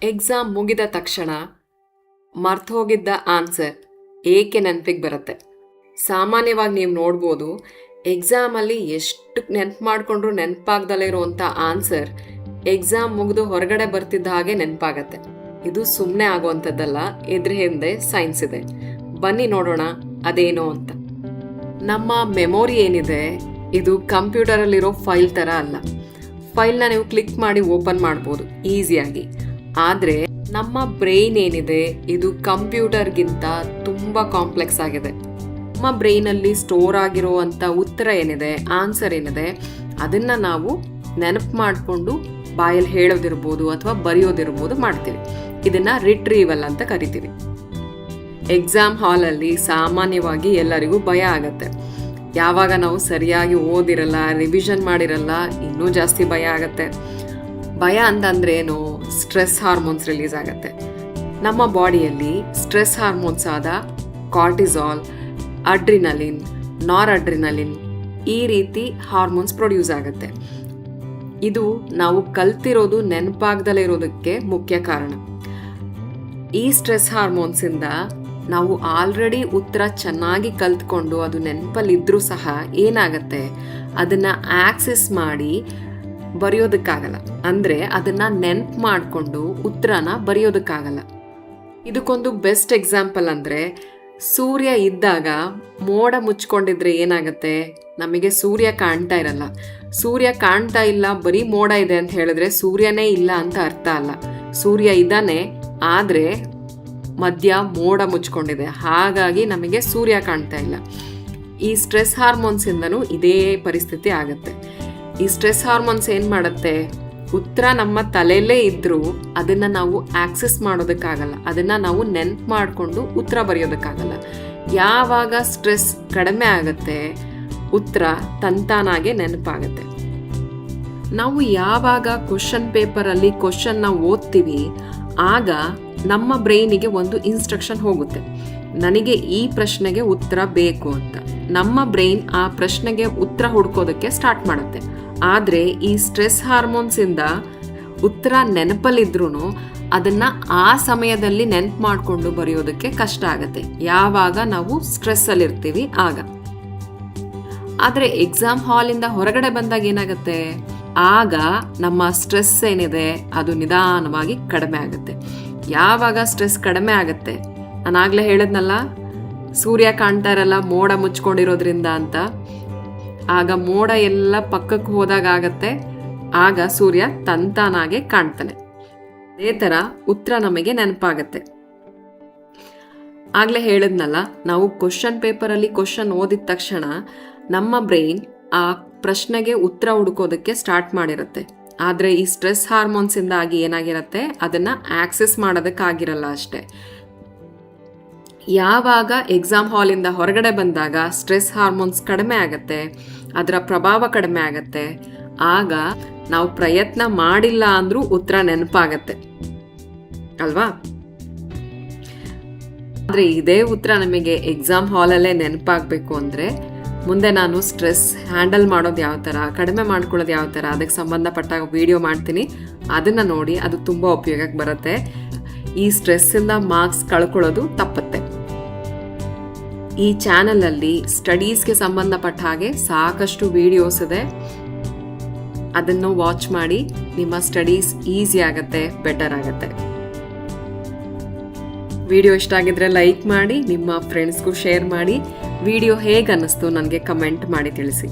Exam ಮುಗಿದ ತಕ್ಷಣ ಮರ್ತು ಹೋಗಿದ್ದ ಆನ್ಸರ್ ಏಕೆ ನೆನಪಿಗೆ ಬರುತ್ತೆ? ಸಾಮಾನ್ಯವಾಗಿ ನೀವು ನೋಡ್ಬೋದು, ಎಕ್ಸಾಮಲ್ಲಿ ಎಷ್ಟು ನೆನಪು ಮಾಡಿಕೊಂಡ್ರು ನೆನಪಾಗ್ದಲೇ ಇರುವಂಥ ಆನ್ಸರ್ ಎಕ್ಸಾಮ್ ಮುಗಿದು ಹೊರಗಡೆ ಬರ್ತಿದ್ದ ಹಾಗೆ ನೆನಪಾಗತ್ತೆ. ಇದು ಸುಮ್ಮನೆ ಆಗುವಂಥದ್ದಲ್ಲ, ಇದ್ರ ಹಿಂದೆ ಸೈನ್ಸ್ ಇದೆ. ಬನ್ನಿ ನೋಡೋಣ ಅದೇನೋ ಅಂತ. ನಮ್ಮ ಮೆಮೊರಿ ಏನಿದೆ, ಇದು ಕಂಪ್ಯೂಟರಲ್ಲಿರೋ ಫೈಲ್ ಥರ ಅಲ್ಲ. ಫೈಲ್ನ ನೀವು ಕ್ಲಿಕ್ ಮಾಡಿ ಓಪನ್ ಮಾಡ್ಬೋದು ಈಸಿಯಾಗಿ. ಆದರೆ ನಮ್ಮ ಬ್ರೈನ್ ಏನಿದೆ, ಇದು ಕಂಪ್ಯೂಟರ್ಗಿಂತ ತುಂಬ ಕಾಂಪ್ಲೆಕ್ಸ್ ಆಗಿದೆ. ನಮ್ಮ ಬ್ರೈನಲ್ಲಿ ಸ್ಟೋರ್ ಆಗಿರುವಂಥ ಉತ್ತರ ಏನಿದೆ, ಆನ್ಸರ್ ಏನಿದೆ, ಅದನ್ನು ನಾವು ನೆನಪು ಮಾಡಿಕೊಂಡು ಬಾಯಲ್ಲಿ ಹೇಳೋದಿರ್ಬೋದು ಅಥವಾ ಬರೆಯೋದಿರ್ಬೋದು ಮಾಡ್ತೀವಿ. ಇದನ್ನು ರಿಟ್ರೀವಲ್ ಅಂತ ಕರಿತೀವಿ. ಎಕ್ಸಾಮ್ ಹಾಲಲ್ಲಿ ಸಾಮಾನ್ಯವಾಗಿ ಎಲ್ಲರಿಗೂ ಭಯ ಆಗತ್ತೆ. ಯಾವಾಗ ನಾವು ಸರಿಯಾಗಿ ಓದಿರಲ್ಲ, ರಿವಿಷನ್ ಮಾಡಿರಲ್ಲ, ಇನ್ನೂ ಜಾಸ್ತಿ ಭಯ ಆಗತ್ತೆ. ಭಯ ಅಂತಂದ್ರೆ ಏನು? ಸ್ಟ್ರೆಸ್ ಹಾರ್ಮೋನ್ಸ್ ರಿಲೀಸ್ ಆಗುತ್ತೆ. ನಮ್ಮ ಬಾಡಿಯಲ್ಲಿ ಸ್ಟ್ರೆಸ್ ಹಾರ್ಮೋನ್ಸ್ ಆದ ಕಾರ್ಟಿಸಾಲ್, ಅಡ್ರಿನಲಿನ್, ನಾರ್ ಅಡ್ರಿನಲಿನ್ ಈ ರೀತಿ ಹಾರ್ಮೋನ್ಸ್ ಪ್ರೊಡ್ಯೂಸ್ ಆಗುತ್ತೆ. ಇದು ನಾವು ಕಲ್ತಿರೋದು ನೆನಪಾಗ್ದಲೇ ಇರೋದಕ್ಕೆ ಮುಖ್ಯ ಕಾರಣ. ಈ ಸ್ಟ್ರೆಸ್ ಹಾರ್ಮೋನ್ಸಿಂದ ನಾವು ಆಲ್ರೆಡಿ ಉತ್ತರ ಚೆನ್ನಾಗಿ ಕಲ್ತ್ಕೊಂಡು ಅದು ನೆನಪಲ್ಲಿದ್ರೂ ಸಹ ಏನಾಗತ್ತೆ, ಅದನ್ನು ಆಕ್ಸೆಸ್ ಮಾಡಿ ಬರೆಯೋದಕ್ಕಾಗಲ್ಲ. ಅಂದರೆ ಅದನ್ನು ನೆನಪು ಮಾಡಿಕೊಂಡು ಉತ್ತರನ ಬರೆಯೋದಕ್ಕಾಗಲ್ಲ. ಇದಕ್ಕೊಂದು ಬೆಸ್ಟ್ ಎಕ್ಸಾಂಪಲ್ ಅಂದರೆ, ಸೂರ್ಯ ಇದ್ದಾಗ ಮೋಡ ಮುಚ್ಕೊಂಡಿದ್ರೆ ಏನಾಗುತ್ತೆ, ನಮಗೆ ಸೂರ್ಯ ಕಾಣ್ತಾ ಇರಲ್ಲ. ಸೂರ್ಯ ಕಾಣ್ತಾ ಇಲ್ಲ, ಬರೀ ಮೋಡ ಇದೆ ಅಂತ ಹೇಳಿದ್ರೆ ಸೂರ್ಯನೇ ಇಲ್ಲ ಅಂತ ಅರ್ಥ ಅಲ್ಲ. ಸೂರ್ಯ ಇದ್ದಾನೆ, ಆದರೆ ಮಧ್ಯ ಮೋಡ ಮುಚ್ಕೊಂಡಿದೆ, ಹಾಗಾಗಿ ನಮಗೆ ಸೂರ್ಯ ಕಾಣ್ತಾ ಇಲ್ಲ. ಈ ಸ್ಟ್ರೆಸ್ ಹಾರ್ಮೋನ್ಸಿಂದನೂ ಇದೇ ಪರಿಸ್ಥಿತಿ ಆಗುತ್ತೆ. ಈ ಸ್ಟ್ರೆಸ್ ಹಾರ್ಮೋನ್ಸ್ ಏನು ಮಾಡುತ್ತೆ, ಉತ್ತರ ನಮ್ಮ ತಲೆಯಲ್ಲೇ ಇದ್ದರೂ ಅದನ್ನು ನಾವು ಆಕ್ಸೆಸ್ ಮಾಡೋದಕ್ಕಾಗಲ್ಲ, ಅದನ್ನು ನಾವು ನೆನಪು ಮಾಡಿಕೊಂಡು ಉತ್ತರ ಬರೆಯೋದಕ್ಕಾಗಲ್ಲ. ಯಾವಾಗ ಸ್ಟ್ರೆಸ್ ಕಡಿಮೆ ಆಗುತ್ತೆ, ಉತ್ತರ ತಂತಾನಾಗೆ ನೆನಪಾಗತ್ತೆ. ನಾವು ಯಾವಾಗ ಕ್ವಶನ್ ಪೇಪರಲ್ಲಿ ಕ್ವಶನ್ನ ಓದ್ತೀವಿ, ಆಗ ನಮ್ಮ ಬ್ರೈನಿಗೆ ಒಂದು ಇನ್ಸ್ಟ್ರಕ್ಷನ್ ಹೋಗುತ್ತೆ, ನನಗೆ ಈ ಪ್ರಶ್ನೆಗೆ ಉತ್ತರ ಬೇಕು ಅಂತ. ನಮ್ಮ ಬ್ರೈನ್ ಆ ಪ್ರಶ್ನೆಗೆ ಉತ್ತರ ಹುಡ್ಕೋದಕ್ಕೆ ಸ್ಟಾರ್ಟ್ ಮಾಡುತ್ತೆ. ಆದರೆ ಈ ಸ್ಟ್ರೆಸ್ ಹಾರ್ಮೋನ್ಸಿಂದ ಉತ್ತರ ನೆನಪಲ್ಲಿದ್ರೂ ಅದನ್ನು ಆ ಸಮಯದಲ್ಲಿ ನೆನಪು ಮಾಡಿಕೊಂಡು ಬರೆಯೋದಕ್ಕೆ ಕಷ್ಟ ಆಗುತ್ತೆ, ಯಾವಾಗ ನಾವು ಸ್ಟ್ರೆಸ್ಸಲ್ಲಿರ್ತೀವಿ ಆಗ. ಆದರೆ ಎಕ್ಸಾಮ್ ಹಾಲಿಂದ ಹೊರಗಡೆ ಬಂದಾಗ ಏನಾಗುತ್ತೆ, ಆಗ ನಮ್ಮ ಸ್ಟ್ರೆಸ್ ಏನಿದೆ ಅದು ನಿಧಾನವಾಗಿ ಕಡಿಮೆ ಆಗುತ್ತೆ. ಯಾವಾಗ ಸ್ಟ್ರೆಸ್ ಕಡಿಮೆ ಆಗುತ್ತೆ, ನಾನಾಗಲೇ ಹೇಳಿದ್ನಲ್ಲ ಸೂರ್ಯ ಕಾಣ್ತಾ ಇರಲ್ಲ ಮೋಡ ಮುಚ್ಕೊಂಡಿರೋದ್ರಿಂದ ಅಂತ, ಆಗ ಮೋಡ ಎಲ್ಲ ಪಕ್ಕಕ್ಕೆ ಹೋದಾಗ ಆಗತ್ತೆ, ಆಗ ಸೂರ್ಯ ತಂತಾನಾಗೆ ಕಾಣ್ತಾನೆ. ಅದೇ ಥರ ಉತ್ತರ ನಮಗೆ ನೆನಪಾಗತ್ತೆ. ಆಗಲೇ ಹೇಳಿದ್ನಲ್ಲ, ನಾವು ಕ್ವಶನ್ ಪೇಪರಲ್ಲಿ ಕ್ವಶನ್ ಓದಿದ ತಕ್ಷಣ ನಮ್ಮ ಬ್ರೈನ್ ಆ ಪ್ರಶ್ನೆಗೆ ಉತ್ತರ ಹುಡುಕೋದಕ್ಕೆ ಸ್ಟಾರ್ಟ್ ಮಾಡಿರುತ್ತೆ. ಆದರೆ ಈ ಸ್ಟ್ರೆಸ್ ಹಾರ್ಮೋನ್ಸಿಂದಾಗಿ ಏನಾಗಿರುತ್ತೆ, ಅದನ್ನು ಆಕ್ಸೆಸ್ ಮಾಡೋದಕ್ಕಾಗಿರಲ್ಲ ಅಷ್ಟೇ. ಯಾವಾಗ ಎಕ್ಸಾಮ್ ಹಾಲಿಂದ ಹೊರಗಡೆ ಬಂದಾಗ ಸ್ಟ್ರೆಸ್ ಹಾರ್ಮೋನ್ಸ್ ಕಡಿಮೆ ಆಗುತ್ತೆ, ಅದರ ಪ್ರಭಾವ ಕಡಿಮೆ ಆಗುತ್ತೆ, ಆಗ ನಾವು ಪ್ರಯತ್ನ ಮಾಡಿಲ್ಲ ಅಂದ್ರೂ ಉತ್ತರ ನೆನಪಾಗತ್ತೆ ಅಲ್ವಾ? ಆದರೆ ಇದೇ ಉತ್ತರ ನಮಗೆ ಎಕ್ಸಾಮ್ ಹಾಲಲ್ಲೇ ನೆನಪಾಗಬೇಕು ಅಂದರೆ, ಮುಂದೆ ನಾನು ಸ್ಟ್ರೆಸ್ ಹ್ಯಾಂಡಲ್ ಮಾಡೋದು ಯಾವ ಥರ, ಕಡಿಮೆ ಮಾಡ್ಕೊಳ್ಳೋದು ಯಾವ ಥರ, ಅದಕ್ಕೆ ಸಂಬಂಧಪಟ್ಟ ವಿಡಿಯೋ ಮಾಡ್ತೀನಿ, ಅದನ್ನು ನೋಡಿ, ಅದು ತುಂಬ ಉಪಯೋಗಕ್ಕೆ ಬರುತ್ತೆ. ಈ ಸ್ಟ್ರೆಸ್ಸಿಂದ ಮಾರ್ಕ್ಸ್ ಕಳ್ಕೊಳ್ಳೋದು ತಪ್ಪತ್ತೆ. ಈ ಚಾನಲಲ್ಲಿ ಸ್ಟಡೀಸ್ಗೆ ಸಂಬಂಧಪಟ್ಟ ಹಾಗೆ ಸಾಕಷ್ಟು ವಿಡಿಯೋಸ್ ಇದೆ, ಅದನ್ನು ವಾಚ್ ಮಾಡಿ. ನಿಮ್ಮ ಸ್ಟಡೀಸ್ ಈಸಿ ಆಗುತ್ತೆ, ಬೆಟರ್ ಆಗುತ್ತೆ. ವಿಡಿಯೋ ಇಷ್ಟ ಆಗಿದ್ರೆ ಲೈಕ್ ಮಾಡಿ, ನಿಮ್ಮ ಫ್ರೆಂಡ್ಸ್ಗೂ ಶೇರ್ ಮಾಡಿ. ವಿಡಿಯೋ ಹೇಗೆ ಅನ್ನಿಸ್ತು ನನಗೆ ಕಮೆಂಟ್ ಮಾಡಿ ತಿಳಿಸಿ.